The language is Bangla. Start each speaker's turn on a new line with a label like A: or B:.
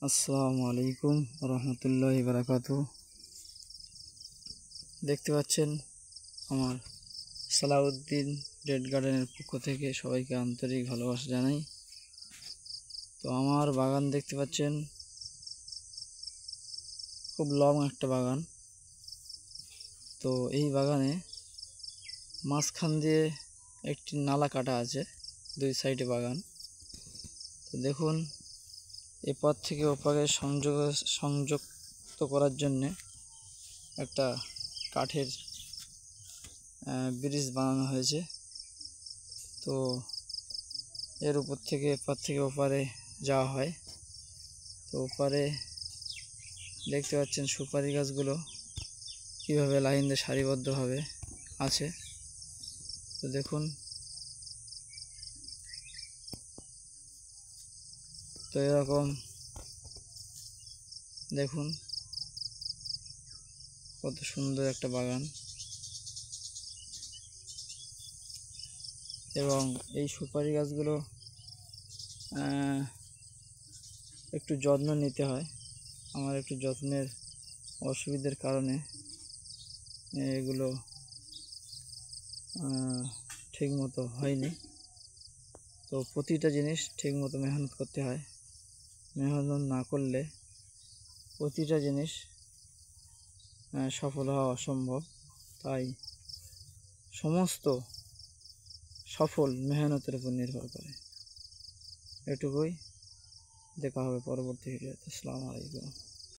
A: আসসালামু আলাইকুম রহমতুল্লাহি বারাকাতু। দেখতে পাচ্ছেন আমার সালাউদ্দিন রেড গার্ডেনের পক্ষ থেকে সবাইকে আন্তরিক ভালোবাসা জানাই। তো আমার বাগান দেখতে পাচ্ছেন, খুব লং একটা বাগান। তো এই বাগানে মাঝখান দিয়ে একটি নালা কাটা আছে, দুই সাইডে বাগান। তো দেখুন, এপার থেকে ওপারে সংযুক্ত করার জন্যে একটা কাঠের ব্রিজ বানানো হয়েছে। তো এর উপর থেকে এপার থেকে ওপারে যাওয়া হয়। তো ওপারে দেখতে পাচ্ছেন সুপারি গাছগুলো কীভাবে লাইন দিয়ে সারিবদ্ধভাবে আছে। তো দেখুন, তো এরকম দেখুন কত সুন্দর একটা বাগান। এবং এই সুপারি গাছগুলো একটু যত্ন নিতে হয়। আমার একটু যত্নের অসুবিধার কারণে এগুলো ঠিক মতো হয়নি। তো প্রতিটা জিনিস ঠিক মতো মেহনত করতে হয়। মেহনত না করলে প্রতিটা জিনিস সফল হওয়া অসম্ভব। তাই সমস্ত সফল মেহনতের উপর নির্ভর করে। এটুকুই। দেখা হবে পরবর্তী ভিডিওতে। আসসালামু আলাইকুম।